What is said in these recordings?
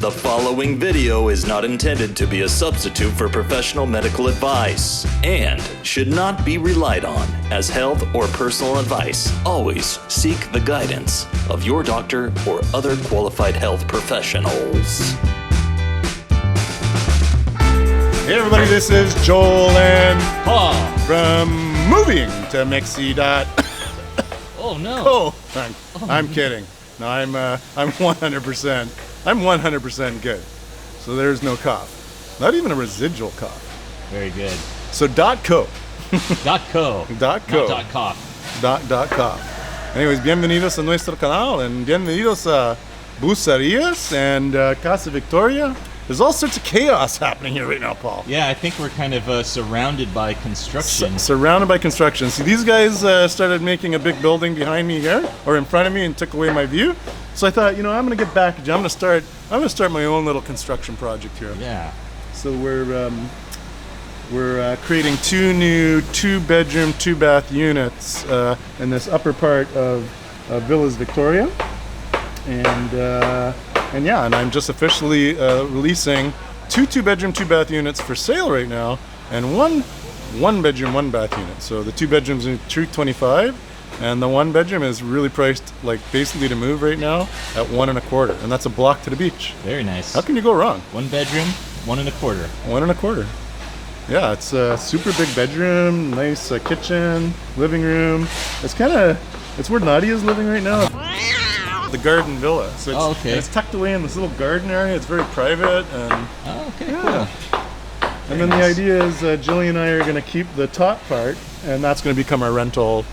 The following video is not intended to be a substitute for professional medical advice and should not be relied on as health or personal advice. Always seek the guidance of your doctor or other qualified health professionals. Hey everybody, this is Joel and Paul from Moving to Mexi. Oh no! I'm kidding. No, I'm 100% good. So there's no cough. Not even a residual cough. Very good. So .co. .co. .co. Not .cough. Anyways, bienvenidos a nuestro canal and bienvenidos a Bucerias and Casa Victoria. There's all sorts of chaos happening here right now, Paul. Yeah, I think we're kind of surrounded by construction. Surrounded by construction. See, these guys started making a big building behind me here, or in front of me, and took away my view. So I thought, I'm gonna get back. I'm gonna start my own little construction project here. Yeah. So we're creating two new 2-bedroom, 2-bath units in this upper part of Villas Victoria, and I'm just officially releasing two 2-bedroom, 2-bath units for sale right now, and one 1-bedroom, 1-bath unit. So the 2 bedrooms are $225, and the 1-bedroom is really priced, like basically to move right now, at $125, and that's a block to the beach. Very nice. How can you go wrong? 1 bedroom, $125. $125. Yeah, it's a super big bedroom, nice kitchen, living room. It's where Nadia's living right now. The garden villa. So it's tucked away in this little garden area. It's very private and Cool. And then the idea is Jillian and I are going to keep the top part, and that's going to become our rental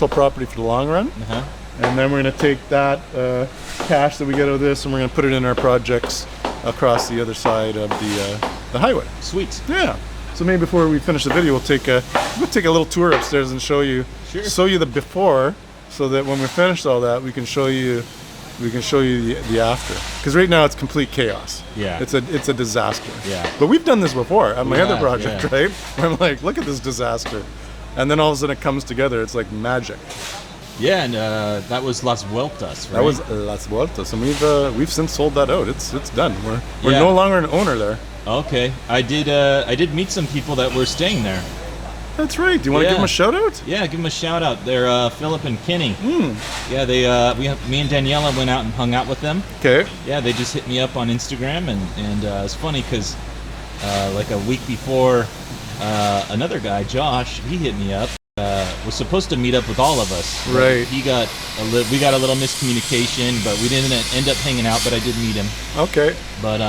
property for the long run. Uh-huh. And then we're going to take that cash that we get out of this, and we're going to put it in our projects across the other side of the highway. Sweet. Yeah. So maybe before we finish the video, we'll take a little tour upstairs and show you the before, so that when we finish all that, we can show you the after. Because right now it's complete chaos. Yeah. It's a disaster. Yeah. But we've done this before at my other project, right? Where I'm like, look at this disaster, and then all of a sudden it comes together. It's like magic. Yeah, and that was Las Vueltas, right? That was Las Vueltas, and we've since sold that out. It's done. We're no longer an owner there. Okay. I did meet some people that were staying there. That's right. Do you want to give them a shout out? Yeah, give them a shout out. They're Philip and Kenny. Yeah, me and Daniela went out and hung out with them. Okay. Yeah, they just hit me up on Instagram, and it's funny because like a week before, another guy, Josh, he hit me up. Was supposed to meet up with all of us. Right. We got a little miscommunication, but we didn't end up hanging out. But I did meet him. Okay. But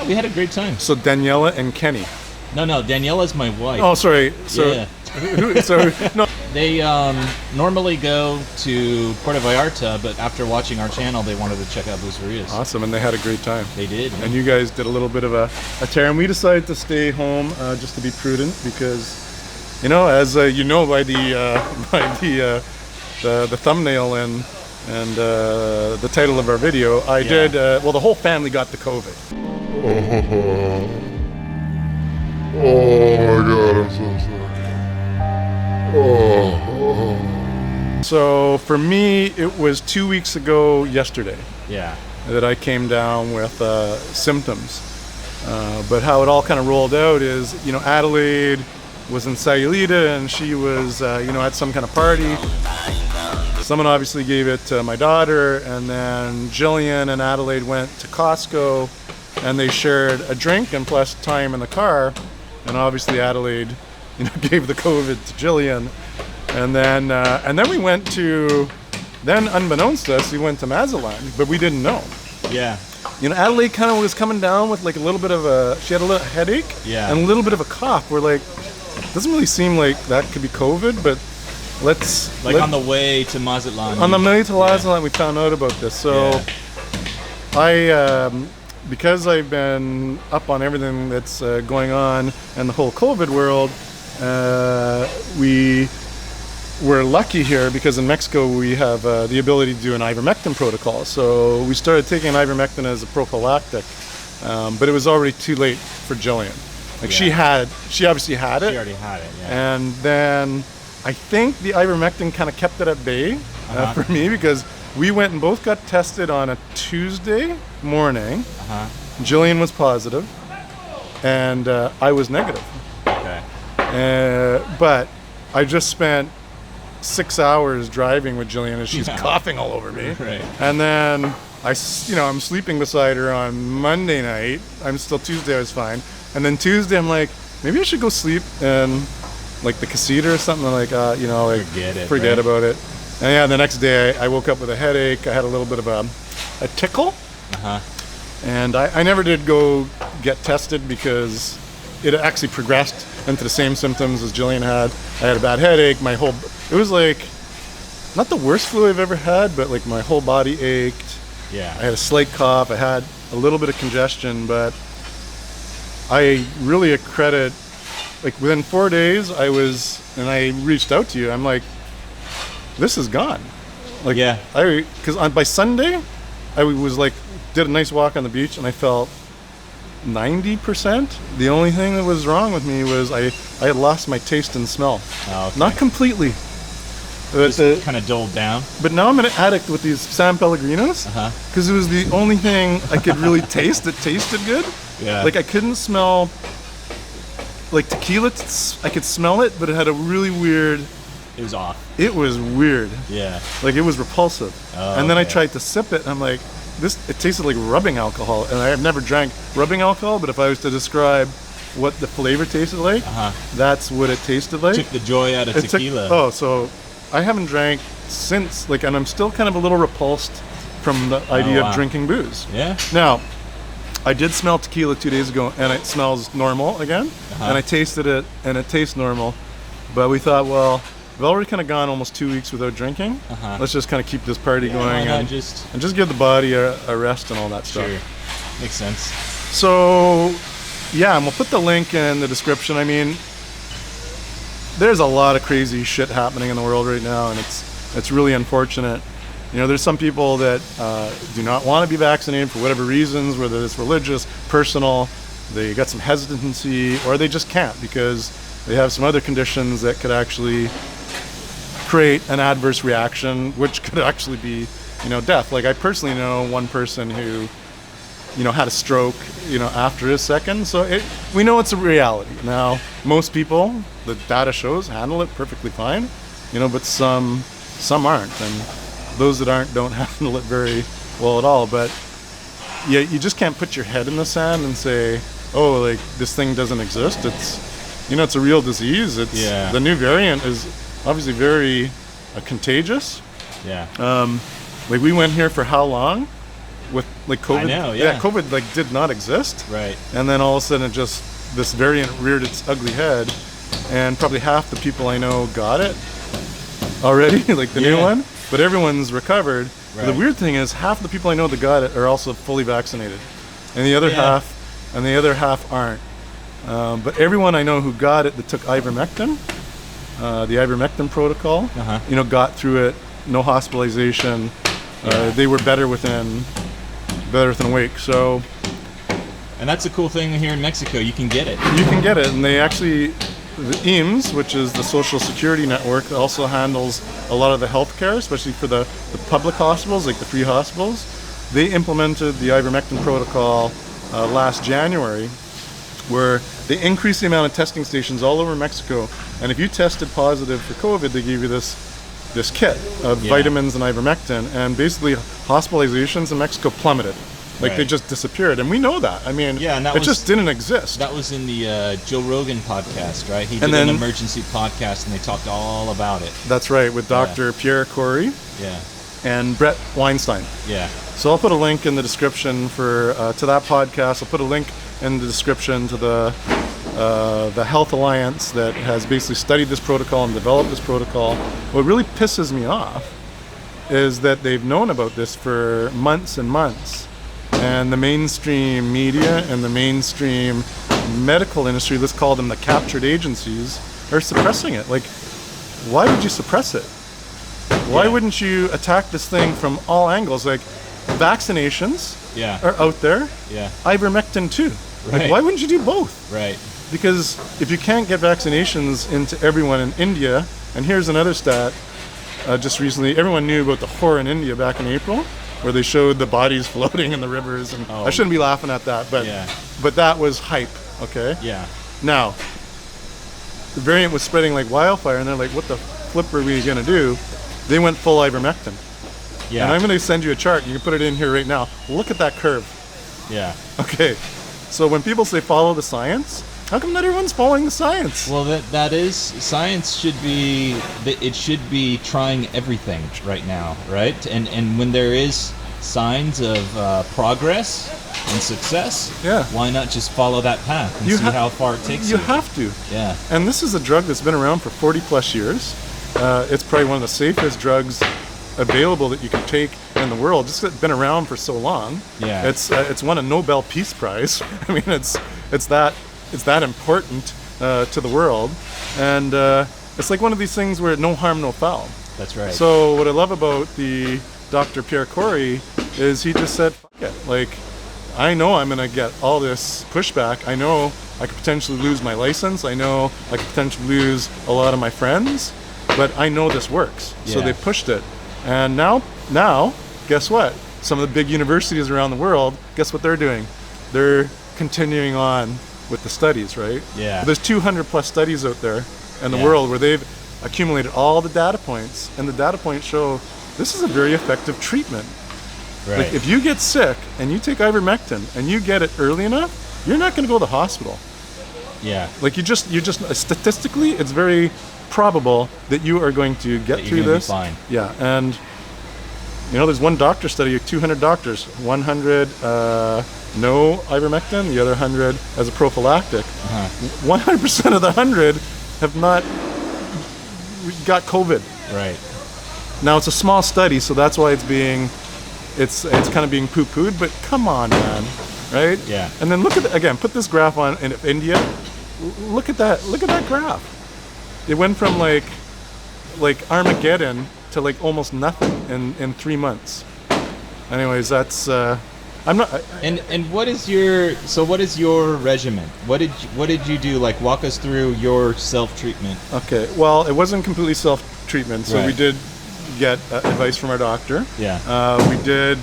we had a great time. So Daniela and Kenny. No, Daniela's my wife. Oh, sorry. So, yeah. No. They normally go to Puerto Vallarta, but after watching our channel, they wanted to check out Bucerias. Awesome, and they had a great time. They did. And you guys did a little bit of a tear, and we decided to stay home just to be prudent because, as you know by the thumbnail and the title of our video, the whole family got the COVID. Oh my God, I'm so sorry. So for me, it was 2 weeks ago yesterday. Yeah. That I came down with symptoms. But how it all kind of rolled out is, Adelaide was in Sayulita and she was, at some kind of party. Someone obviously gave it to my daughter, and then Jillian and Adelaide went to Costco and they shared a drink and plus time in the car. And obviously Adelaide, gave the COVID to Jillian, and then we went to, unbeknownst to us, we went to Mazatlan, but we didn't know. Yeah. Adelaide kind of was coming down with like a little bit of she had a little headache, and a little bit of a cough. We're like, it doesn't really seem like that could be COVID, but let's on the way to Mazatlan. On the way to Mazatlan, we found out about this. So because I've been up on everything that's going on in the whole COVID world, we were lucky here because in Mexico we have the ability to do an ivermectin protocol. So we started taking ivermectin as a prophylactic, but it was already too late for Jillian. She obviously had it. She already had it, yeah. And then I think the ivermectin kind of kept it at bay for me because we went and both got tested on a Tuesday morning. Jillian was positive, and I was negative. Okay. But I just spent 6 hours driving with Jillian, and she's coughing all over me. Right. And then I'm sleeping beside her on Monday night. Tuesday I was fine. And then Tuesday I'm like, maybe I should go sleep in like the casita or something. Like, forget about it. And yeah, the next day I woke up with a headache. I had a little bit of a tickle. Uh-huh. And I never did go get tested because it actually progressed into the same symptoms as Jillian had. I had a bad headache. It was like, not the worst flu I've ever had, but like my whole body ached. Yeah. I had a slight cough. I had a little bit of congestion, but I really accredit, like within 4 days I reached out to you. I'm like, this is gone. Like, yeah. Because by Sunday, I was like, did a nice walk on the beach and I felt 90%. The only thing that was wrong with me was I had lost my taste and smell. Oh, okay. Not completely. Just kind of dulled down. But now I'm an addict with these San Pellegrinos because it was the only thing I could really taste that tasted good. Yeah. Like I couldn't smell like tequila. I could smell it, but it had a really weird. It was off. It was weird. Yeah. Like it was repulsive. Oh, and then I tried to sip it, and I'm like, it tasted like rubbing alcohol. And I have never drank rubbing alcohol, but if I was to describe what the flavor tasted like, that's what it tasted like. Took the joy out of tequila. So I haven't drank since, and I'm still kind of a little repulsed from the idea of drinking booze. Yeah. Now, I did smell tequila 2 days ago, and it smells normal again. And I tasted it, and it tastes normal. But we thought, well, we've already kind of gone almost 2 weeks without drinking. Let's just kind of keep this party going and just give the body a rest and all that stuff. Sure. Makes sense. So, yeah, and we'll put the link in the description. I mean, there's a lot of crazy shit happening in the world right now, and it's really unfortunate. You know, there's some people that do not want to be vaccinated for whatever reasons, whether it's religious, personal, they got some hesitancy, or they just can't because they have some other conditions that could actually create an adverse reaction, which could actually be, death. Like I personally know one person who, had a stroke, after his second. So we know it's a reality. Now, most people, the data shows, handle it perfectly fine, but some aren't. And those that aren't don't handle it very well at all. But yeah, you just can't put your head in the sand and say, oh, like this thing doesn't exist. It's a real disease. The new variant is obviously very contagious. Yeah. Like we went here for how long? With like COVID. I know, yeah. COVID did not exist. Right. And then all of a sudden this variant reared its ugly head, and probably half the people I know got it already, like the new one. But everyone's recovered. Right. The weird thing is half the people I know that got it are also fully vaccinated, and the other half aren't. But everyone I know who got it that took ivermectin, the ivermectin protocol, got through it, no hospitalization. They were better within a week. So, and that's a cool thing here in Mexico. You can get it. You can get it, and they actually, the IMSS, which is the Social Security network, also handles a lot of the healthcare, especially for the public hospitals, like the free hospitals. They implemented the ivermectin protocol last January, where they increased the amount of testing stations all over Mexico. And if you tested positive for COVID, they gave you this kit of vitamins and ivermectin, and basically hospitalizations in Mexico plummeted. They just disappeared, and we know that. I mean, it just didn't exist. That was in the Joe Rogan podcast, right? He did an emergency podcast, and they talked all about it. That's right, with Dr. Pierre Corey. Yeah. And Brett Weinstein. Yeah. So I'll put a link in the description to that podcast. I'll put a link in the description to the Health Alliance that has basically studied this protocol and developed this protocol. What really pisses me off is that they've known about this for months and months, and the mainstream media and the mainstream medical industry, let's call them the captured agencies, are suppressing it. Like, why would you suppress it? Why wouldn't you attack this thing from all angles? Like, vaccinations are out there. Yeah. Ivermectin too. Right. Like, why wouldn't you do both? Right. Because if you can't get vaccinations into everyone in India, and here's another stat, just recently, everyone knew about the horror in India back in April. where they showed the bodies floating in the rivers, and I shouldn't be laughing at that, but that was hype. Okay. Yeah. Now, the variant was spreading like wildfire, and they're like, "What the flip are we gonna do?" They went full ivermectin. Yeah. And I'm gonna send you a chart. You can put it in here right now. Look at that curve. Yeah. Okay. So when people say follow the science, how come not everyone's following the science? Well, that is science should be trying everything right now, right? And when there is signs of progress and success, why not just follow that path and see how far it takes you? You have to. Yeah. And this is a drug that's been around for 40 plus years. It's probably one of the safest drugs available that you can take in the world. Just it's been around for so long. Yeah. It's won a Nobel Peace Prize. I mean, it's that important to the world, and it's like one of these things where no harm, no foul. That's right. So what I love about the Dr. Pierre Corey is he just said, "Fuck it." Like, I know I'm gonna get all this pushback. I know I could potentially lose my license. I know I could potentially lose a lot of my friends, but I know this works. So they pushed it, and now, guess what? Some of the big universities around the world, guess what they're doing? They're continuing on with the studies, right? Yeah. There's 200 plus studies out there in the world where they've accumulated all the data points, and the data points show this is a very effective treatment. Right. Like, if you get sick and you take ivermectin and you get it early enough, you're not going to go to the hospital. Yeah. Like, you just statistically, it's very probable that you are going to get through this. Be fine. Yeah, and there's one doctor study of 200 doctors, 100 no ivermectin, the other 100 as a prophylactic. 100% of the 100 have not got COVID. Right. Now, it's a small study, so that's why it's kind of being poo-pooed, but come on, man, right? Yeah. And then look at put this graph on in India. Look at that graph. It went from like Armageddon to like almost nothing in 3 months. Anyways, that's I'm not. And what is your regimen? What did you do? Like, walk us through your self-treatment. Okay. Well, it wasn't completely self-treatment, so we did get advice from our doctor. Yeah. We did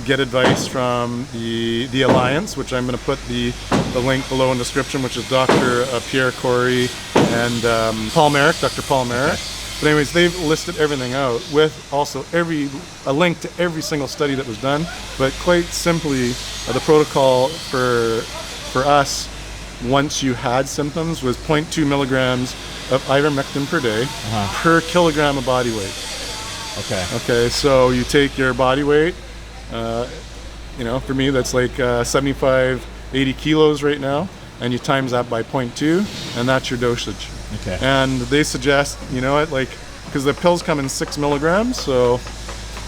get advice from the Alliance, which I'm going to put the link below in the description, which is Dr. Pierre Corey and Paul Merrick, Dr. Paul Merrick. Okay. But anyways, they've listed everything out with also a link to every single study that was done. But quite simply, the protocol for us, once you had symptoms, was 0.2 milligrams of ivermectin per day per kilogram of body weight. Okay. Okay, so you take your body weight. For me, that's like 75, 80 kilos right now, and you times that by 0.2, and that's your dosage. Okay. And they suggest, because the pills come in 6 milligrams, so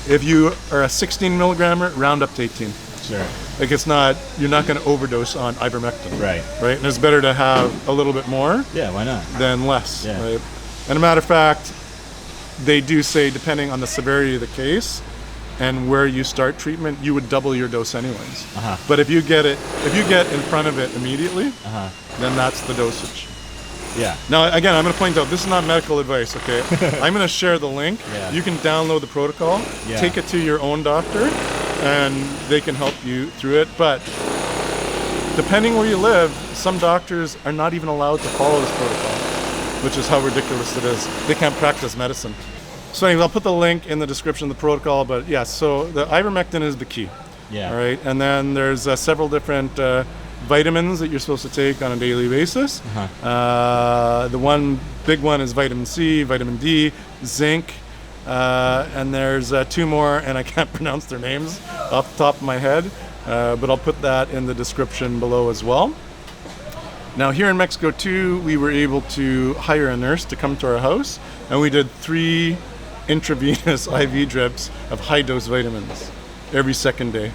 if you are a 16 milligrammer, round up to 18. Sure. Like, you're not going to overdose on ivermectin. Right. Right? And it's better to have a little bit more. Yeah, why not? Than less. Yeah. Right? And a matter of fact, they do say, depending on the severity of the case and where you start treatment, you would double your dose anyways. But if you get in front of it immediately, then that's the dosage. Yeah. Now, again, I'm going to point out, this is not medical advice, okay? I'm going to share the link. Yeah. You can download the protocol, take it to your own doctor, and they can help you through it. But depending where you live, some doctors are not even allowed to follow this protocol, which is how ridiculous it is. They can't practice medicine. So anyways, I'll put the link in the description of the protocol, but yeah, so the ivermectin is the key. Yeah. All right, and then there's several different vitamins that you're supposed to take on a daily basis. The one big one is vitamin C, vitamin D, zinc, and there's 2 more, and I can't pronounce their names off the top of my head, but I'll put that in the description below as well. Now, here in Mexico too, we were able to hire a nurse to come to our house, and we did 3 intravenous IV drips of high-dose vitamins every second day.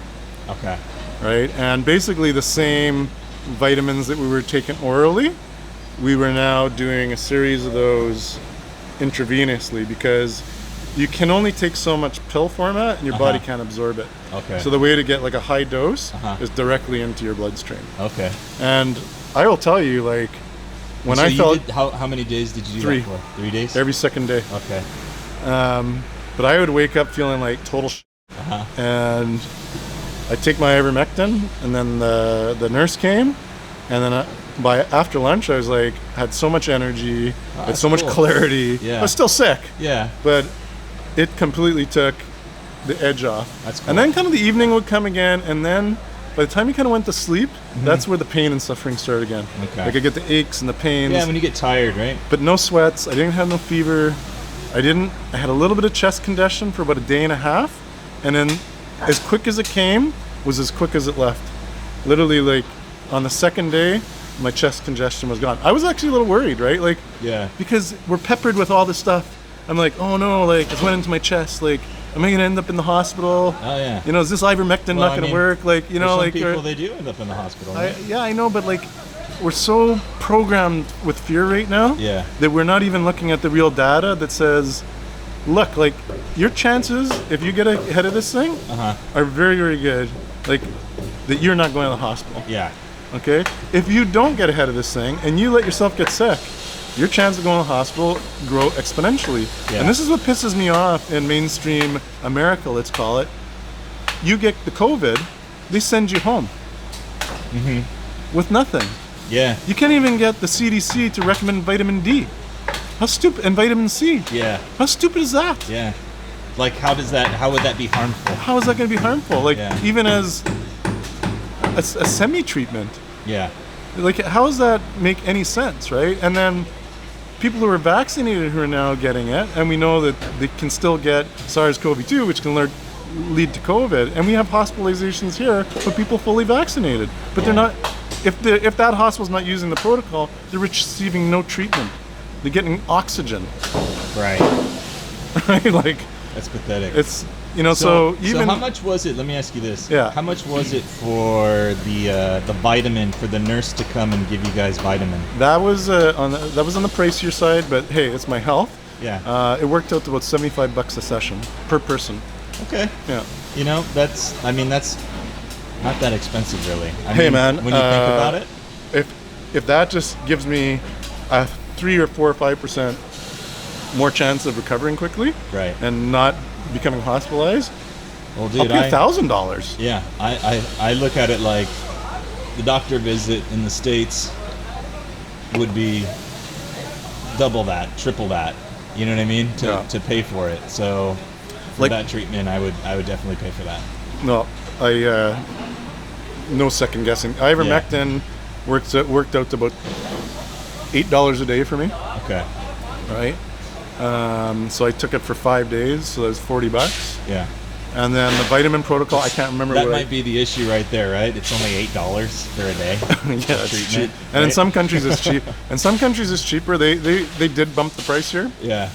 Okay. Right? And basically the same vitamins that we were taking orally, we were now doing a series of those intravenously, because you can only take so much pill format and your body can't absorb it. Okay. So the way to get like a high dose is directly into your bloodstream. Okay. And I will tell you, like, when so I felt... how many days did you do 3. that for? 3 days? Every second day. Okay. But I would wake up feeling like total and I take my ivermectin, and then the nurse came, and then by after lunch I was like, had so much energy, had so much clarity. Yeah. I was still sick. Yeah. But it completely took the edge off. That's cool. And then kind of the evening would come again, and then by the time you kind of went to sleep, that's where the pain and suffering started again. Okay. Like I get the aches and the pains. Yeah, when you get tired, right? But no sweats. I didn't have no fever. I had a little bit of chest congestion for about a day and a half, and then as quick as it came was as quick as it left. Literally, like on the second day, my chest congestion was gone. I was actually a little worried, right? Like, Yeah. because we're peppered with all this stuff. I'm like, oh no, like it went into my chest. Like, am I gonna end up in the hospital? Oh yeah. You know, is this ivermectin not gonna work? Like, you know, some like people they do end up in the hospital. Right? yeah, I know, but like, we're so programmed with fear right now Yeah. that we're not even looking at the real data that says, look, like your chances if you get ahead of this thing are very, very good. Like that you're not going to the hospital. Yeah. Okay. If you don't get ahead of this thing and you let yourself get sick, your chance of going to the hospital grow exponentially. Yeah. And this is what pisses me off in mainstream America, let's call it. You get the COVID, they send you home with nothing. Yeah. You can't even get the CDC to recommend vitamin D. How stupid, and vitamin C. Yeah. How stupid is that? Yeah. Like how would that be harmful? How is that going to be harmful? Like Yeah. even as a semi-treatment. Yeah. Like how does that make any sense, right? And then people who are vaccinated who are now getting it, and we know that they can still get SARS-CoV-2, which can lead to COVID, and we have hospitalizations here for people fully vaccinated, but they're not. If that hospital's not using the protocol, they're receiving no treatment. They're getting oxygen, Right. right? Like That's pathetic. it's so even how much was it? Let me ask you this. Yeah. How much was it for the vitamin for the nurse to come and give you guys vitamin? that was on the pricier side, but hey, it's my health. Yeah. It worked out to about $75 a session per person. Okay. Yeah. You know, that's not that expensive, really. Hey, mean, man, when you think about it. If that just gives me a 3 or 4 or 5% more chance of recovering quickly, Right. and not becoming hospitalized, Well, I'll dude, pay $1,000. Yeah, I look at it like the doctor visit in the States would be double that, triple that. You know what I mean? To pay for it. So for Like- that treatment, I would definitely pay for that. No, no second guessing. Ivermectin worked out to about $8 a day for me, Okay. right? So I took it for 5 days, so that was $40. Yeah. And then the vitamin protocol, I can't remember That what might be the issue right there, right? It's only $8 for a day. yeah, it's treatment, cheap. And in right? some countries it's cheap. In some countries it's cheaper. They did bump the price here. Yeah.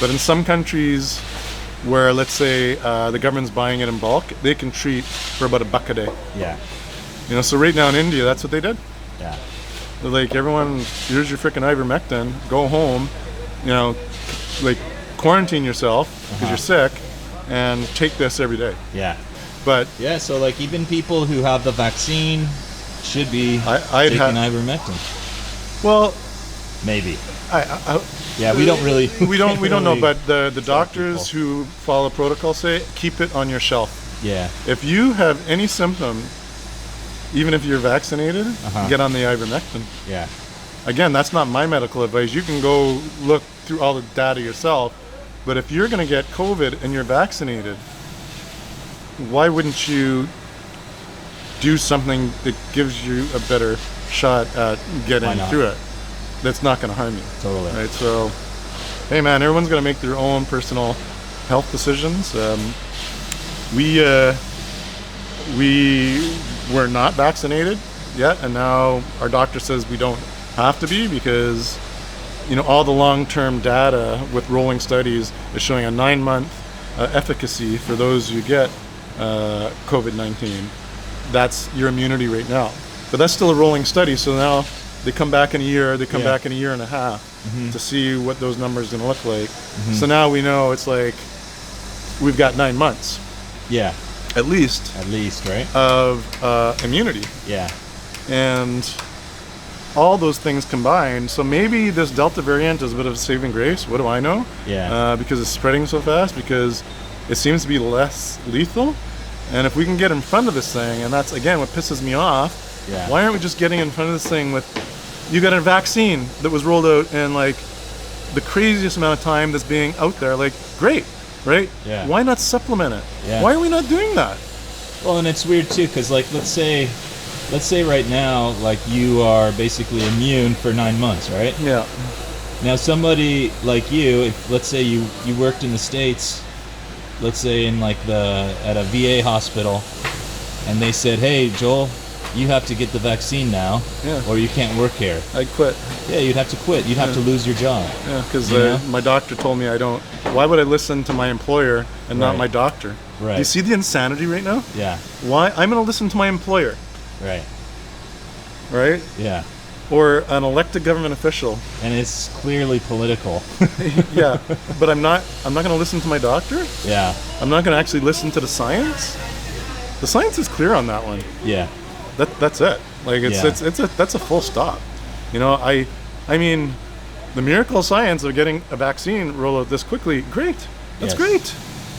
But in some countries where, let's say, the government's buying it in bulk, they can treat for about $1 a day. Yeah. So right now in India, that's what they did. Yeah. They're like, everyone, here's your freaking ivermectin, go home, like quarantine yourself because you're sick, and take this every day. Yeah. But Yeah, so like even people who have the vaccine should be I'd taking have- ivermectin. well, Maybe. I Yeah, we don't really. we don't know, really but the tell doctors people. who follow protocol say keep it on your shelf. Yeah. If you have any symptom, even if you're vaccinated, get on the ivermectin. Yeah. Again, that's not my medical advice. You can go look through all the data yourself. But if you're going to get COVID and you're vaccinated, why wouldn't you do something that gives you a better shot at Why getting not? through it? That's not going to harm you. Totally. Right? So, hey man, everyone's going to make their own personal health decisions. We were not vaccinated yet, and now our doctor says we don't have to be because all the long-term data with rolling studies is showing a 9-month efficacy for those who get COVID-19. That's your immunity right now. But that's still a rolling study, so now they come back in a year, they come back in a year and a half to see what those numbers are going to look like. So now we know it's like we've got 9 months. Yeah. At least. At least, right? Of immunity. Yeah. And all those things combined, so maybe this Delta variant is a bit of a saving grace. What do I know? Yeah. Because it's spreading so fast. Because it seems to be less lethal. And if we can get in front of this thing, and that's again what pisses me off, why aren't we just getting in front of this thing with, you got a vaccine that was rolled out in like the craziest amount of time that's being out there, like great, right? Yeah. Why not supplement it? Yeah. Why are we not doing that? Well, and it's weird too, because like let's say right now, like you are basically immune for 9 months, right? Yeah. Now somebody like you, if let's say you worked in the States, let's say in like at a VA hospital, and they said, hey Joel, you have to get the vaccine now, or you can't work here. I'd quit. Yeah, you'd have to quit. You'd have to lose your job. Yeah, because my doctor told me I don't. Why would I listen to my employer and not my doctor? Right. Do you see the insanity right now? Yeah. Why? I'm going to listen to my employer. Right. Right? Yeah. Or an elected government official. And it's clearly political. Yeah, but I'm not going to listen to my doctor. Yeah. I'm not going to actually listen to the science. The science is clear on that one. Yeah. That's it. Like that's a full stop. You know, I mean, the miracle of science of getting a vaccine rolled out this quickly, great. That's great.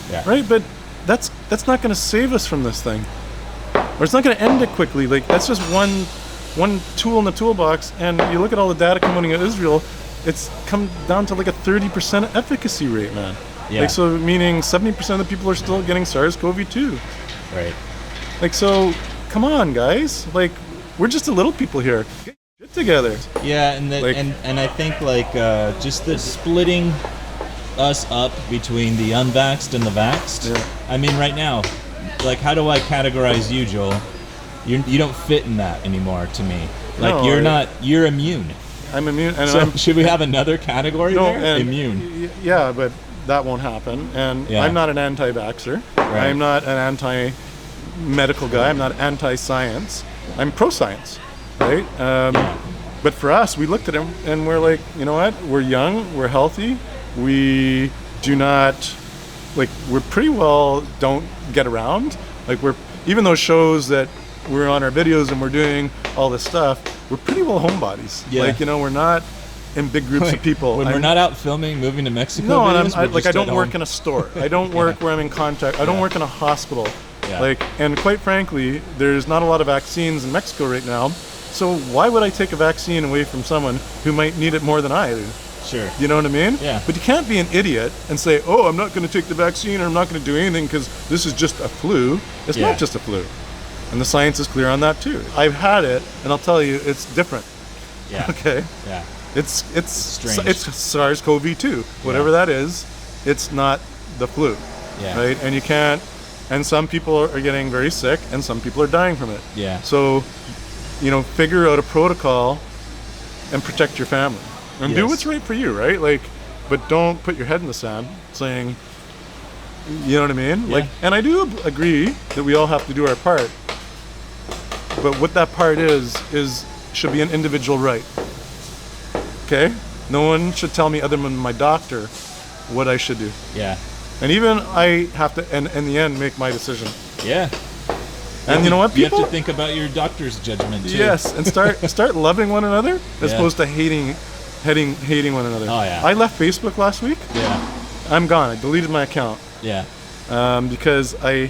Yeah. Right? But that's not going to save us from this thing. Or it's not going to end it quickly. Like that's just one tool in the toolbox, and you look at all the data coming out of Israel, it's come down to like a 30% efficacy rate, man. Yeah. Like so meaning 70% of the people are still getting SARS-CoV-2. Right. Like so come on, guys. Like, we're just a little people here. Get your shit together. Yeah, and Like- and I think like just the splitting us up between the unvaxxed and the vaxxed. Yeah. I mean, right now, like, how do I categorize you, Joel? You don't fit in that anymore to me. Like, No, you're immune. I'm immune. And So should we have another category there? and- Immune. Yeah, but that won't happen. And Yeah. I'm not an anti-vaxxer. Right. I'm not an anti-medical guy. I'm not anti-science. I'm pro-science, right? But for us, we looked at him and we're like, you know what? We're young. We're healthy. We do not, like, we're pretty well don't get around. Like, we're, even those shows that we're on our videos and we're doing all this stuff, we're pretty well homebodies. Yeah. Like, you know, we're not in big groups of people. When we're not out filming, moving to Mexico. No, and videos, we're just I don't at work home. in a store. I don't work where I'm in contact. I don't work in a hospital. Yeah. Like, and quite frankly, there's not a lot of vaccines in Mexico right now. So why would I take a vaccine away from someone who might need it more than I do? Sure. You know what I mean? Yeah. But you can't be an idiot and say, "Oh, I'm not going to take the vaccine, or I'm not going to do anything because this is just a flu." It's Yeah. not just a flu, and the science is clear on that too. I've had it, and I'll tell you, it's different. Yeah. Okay. Yeah. It's Strange. it's SARS-CoV-2, whatever that is. It's not the flu, Yeah. right? And you can't. And some people are getting very sick, and some people are dying from it. Yeah. So, you know, figure out a protocol and protect your family, and do Yes. what's right for you, right? Like, but don't put your head in the sand, saying, you know what I mean? Yeah. Like, and I do agree that we all have to do our part. But what that part is should be an individual right. Okay? No one should tell me other than my doctor what I should do. Yeah. And even I have to, and in the end, make my decision. Yeah. And you know what, You people? have to think about your doctor's judgment too. Yes, and start loving one another as Yeah. opposed to hating one another. Oh, yeah. I left Facebook last week. Yeah. I'm gone. I deleted my account Yeah. because I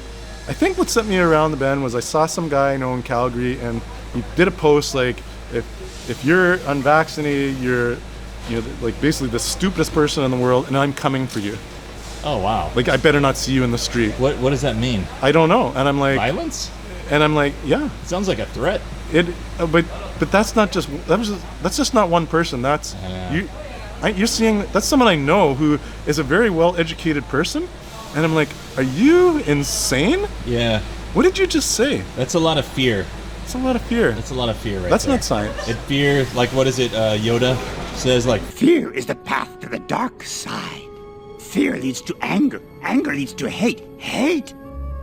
think what sent me around the bend was I saw some guy I know in Calgary, and he did a post like, if you're unvaccinated, you're like basically the stupidest person in the world, and I'm coming for you. Oh wow. Like, I better not see you in the street. What does that mean? I don't know. And I'm like, Violence? yeah. It sounds like a threat. But that's not just that's just not one person. That's Yeah. you're seeing, that's someone I know who is a very well educated person, and I'm like, are you insane? Yeah. What did you just say? That's a lot of fear. It's a lot of fear. That's a lot of fear right That's there. not science. It fear, like, what is it, Yoda says, like, Fear is the path to the dark side. Fear leads to anger. Anger leads to hate. Hate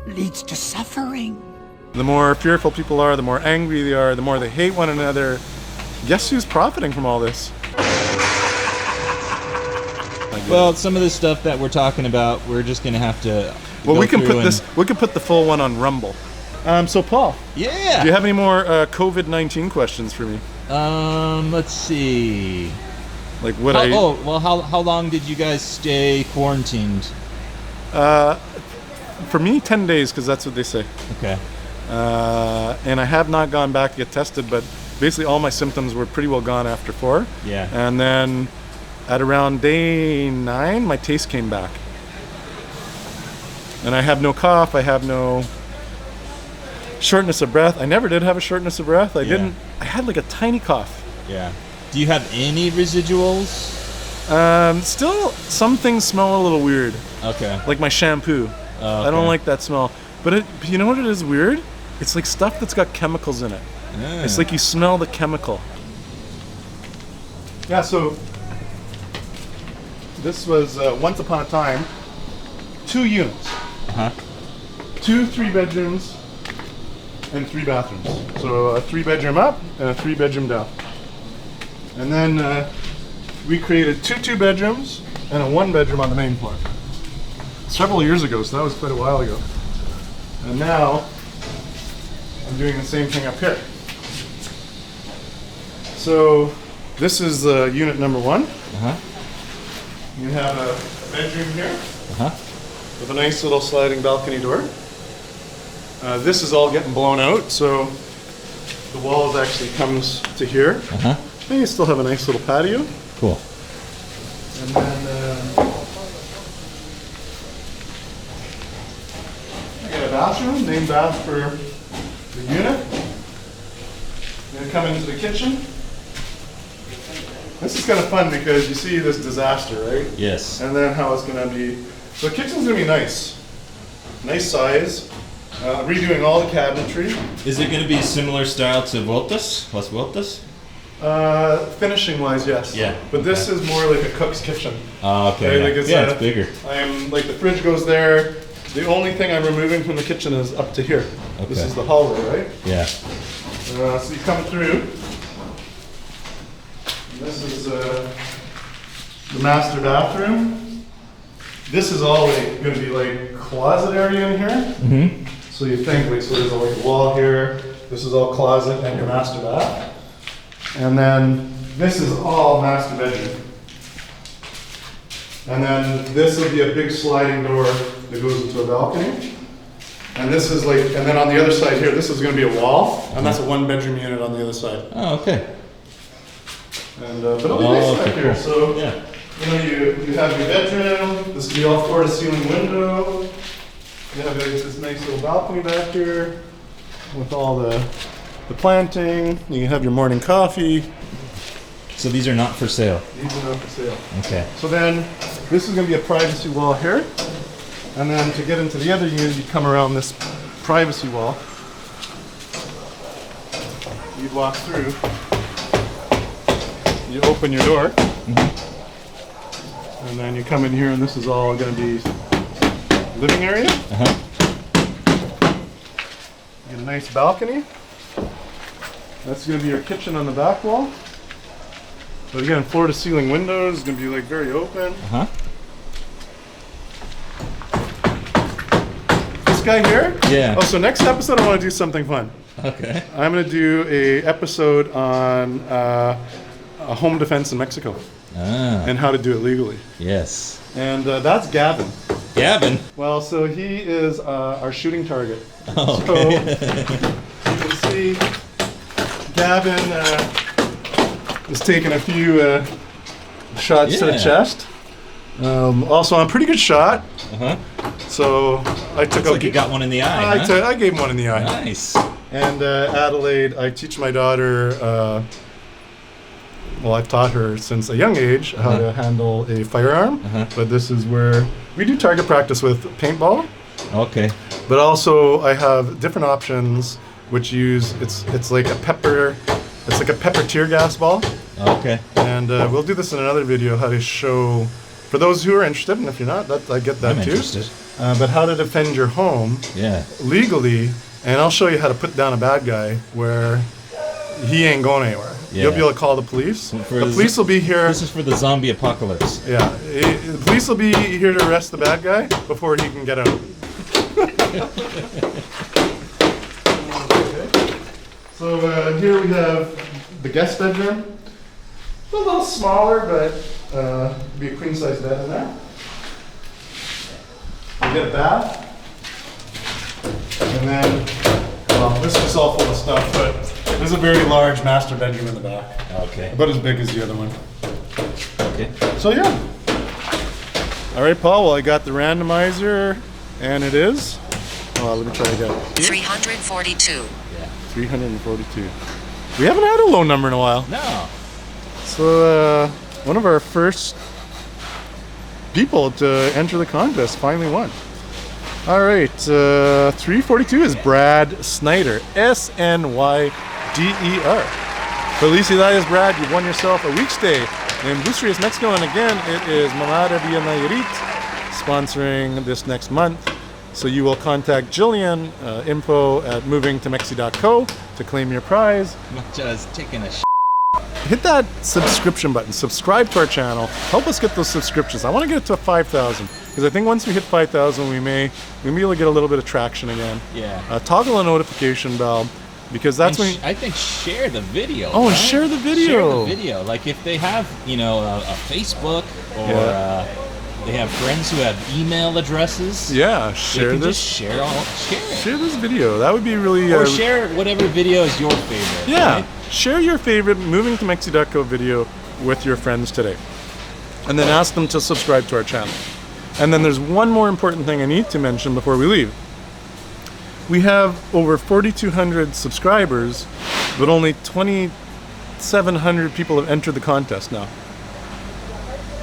leads to suffering. The more fearful people are, the more angry they are, the more they hate one another. Guess who's profiting from all this? well, some of the stuff that we're talking about, we're just going to have to Well, go we can through put this. We can put the full one on Rumble. So Paul, Yeah. do you have any more COVID-19 questions for me? Let's see. Like what How long did you guys stay quarantined? For me, 10 days, because that's what they say. Okay. And I have not gone back to get tested, but basically all my symptoms were pretty well gone after 4. Yeah. And then at around day 9, my taste came back. And I have no cough, I have no shortness of breath. I never did have a shortness of breath. I had like a tiny cough. Yeah. Do you have any residuals? Still, some things smell a little weird. Okay. Like my shampoo. Oh, okay. I don't like that smell. But you know what it is weird? It's like stuff that's got chemicals in it. Yeah. It's like you smell the chemical. Yeah, so this was once upon a time 2 units. Uh-huh. 2 3-bedrooms and 3 bathrooms. So a 3-bedroom up and a 3-bedroom down. And then we created 2 2-bedrooms and a 1-bedroom on the main floor. Several years ago, so that was quite a while ago. And now I'm doing the same thing up here. So this is unit number 1. Uh-huh. You have a bedroom here Uh-huh. with a nice little sliding balcony door. This is all getting blown out, so the walls actually comes to here. Uh-huh. And you still have a nice little patio. Cool. And then I got a bathroom, named after the unit. I'm gonna come into the kitchen. This is kind of fun because you see this disaster, right? Yes. And then how it's gonna be. So the kitchen's gonna be nice. Nice size. Redoing all the cabinetry. Is it going to be similar style to Vueltas? Las Vueltas? Finishing wise, yes. Yeah. But this is more like a cook's kitchen. Oh, okay. Like Yeah, it's bigger. I'm like the fridge goes there. The only thing I'm removing from the kitchen is up to here. Okay. This is the hallway, right? Yeah. So you come through. This is the master bathroom. This is all like going to be like closet area in here. Mm-hmm. So you think like, so there's like a wall here. This is all closet and your master bath. And then this is all master bedroom. And then this will be a big sliding door that goes into a balcony. And this is like, and then on the other side here, this is going to be a wall, and that's a 1-bedroom unit on the other side. Oh, okay. And but it'll be nice back here. Cool. So Yeah. you have your bedroom. This will be all floor-to-ceiling window. You have this nice little balcony back here with all the planting. You can have your morning coffee. So these are not for sale? These are not for sale. Okay. So then this is going to be a privacy wall here. And then to get into the other unit, you come around this privacy wall. You walk through. You open your door. Mm-hmm. And then you come in here, and this is all going to be living area. Uh-huh. You get a nice balcony. That's going to be your kitchen on the back wall. But again, floor-to-ceiling windows. It's going to be like very open. Uh-huh. This guy here? Yeah. Oh, so next episode I want to do something fun. Okay. I'm going to do a episode on a home defense in Mexico and how to do it legally. Yes. And that's Gavin. Gavin? Well, so he is our shooting target. Oh, So okay. you can see Gavin is taking a few shots to the chest. Also, I'm a pretty good shot. Uh-huh. So I took Looks like you got one in the eye, huh? I gave him one in the eye. Nice. And Adelaide, I teach my daughter, well, I've taught her since a young age how to handle a firearm. But this is where we do target practice with paintball. Okay. But also I have different options which use, it's like a pepper tear gas ball. Okay. And we'll do this in another video, how to show, for those who are interested, and if you're not, I get that I'm too. interested. But how to defend your home legally, and I'll show you how to put down a bad guy where he ain't going anywhere. Yeah. You'll be able to call the police. The police will be here. This is for the zombie apocalypse. Yeah, the police will be here to arrest the bad guy before he can get out. Okay. So here we have the guest bedroom. It's a little smaller, but be a queen size bed in there. We get a bath. And then, well, this is all full of stuff, but there's a very large master bedroom in the back. Okay. About as big as the other one. Okay. So yeah. All right, Paul, well, I got the randomizer, and it is, let me try again. 342. Yeah. 342. We haven't had a low number in a while. No. So one of our first people to enter the contest finally won. All right, 342 is Brad Snyder, Snyder. Felicidades, Brad, you've won yourself a week stay in Bucerias, Mexico, and again, it is Mamada Via Nayarit sponsoring this next month. So you will contact Jillian, info at movingtomexi.co to claim your prize. Just taking a Hit that subscription button, subscribe to our channel, help us get those subscriptions. I want to get it to 5,000 because I think once we hit 5,000, we may be able to get a little bit of traction again. Yeah. Toggle a notification bell. Because that's when I think share the video. Oh, right? share the video. Share the video. Like if they have, a Facebook or they have friends who have email addresses. Yeah, share this. Just share it. Share this video. That would be really. Or share whatever video is your favorite. Yeah, right? Share your favorite Moving to Mexi.co video with your friends today, and then ask them to subscribe to our channel. And then there's one more important thing I need to mention before we leave. We have over 4,200 subscribers, but only 2,700 people have entered the contest now.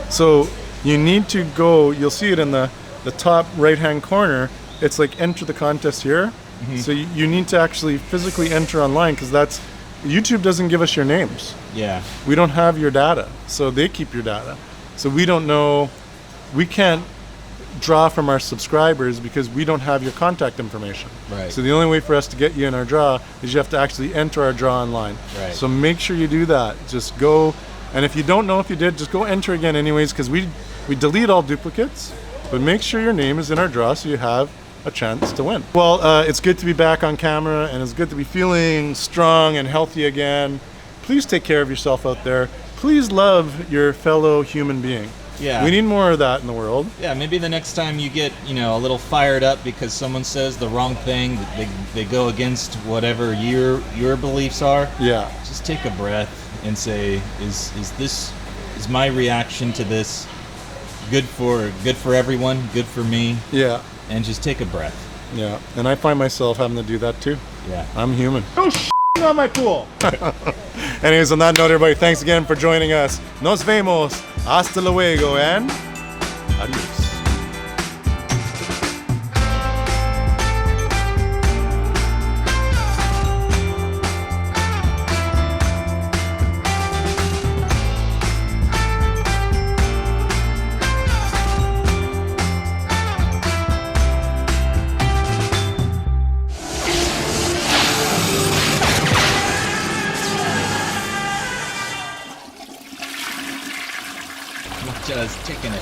So you need to go, you'll see it in the top right-hand corner. It's like enter the contest here. Mm-hmm. So you need to actually physically enter online because YouTube doesn't give us your names. Yeah. We don't have your data, so they keep your data. So we don't know, we can't draw from our subscribers because we don't have your contact information. Right. So the only way for us to get you in our draw is you have to actually enter our draw online. Right. So make sure you do that. Just go, and if you don't know if you did, just go enter again anyways because we delete all duplicates, but make sure your name is in our draw so you have a chance to win. Well, it's good to be back on camera and it's good to be feeling strong and healthy again. Please take care of yourself out there. Please love your fellow human being. Yeah. We need more of that in the world. Yeah, maybe the next time you get, a little fired up because someone says the wrong thing, they go against whatever your beliefs are. Yeah. Just take a breath and say, is my reaction to this good for everyone, good for me? Yeah. And just take a breath. Yeah. And I find myself having to do that too. Yeah. I'm human. Oh, on my pool. Anyways, on that note, everybody, thanks again for joining us. Nos vemos. Hasta luego and adios. Just taking a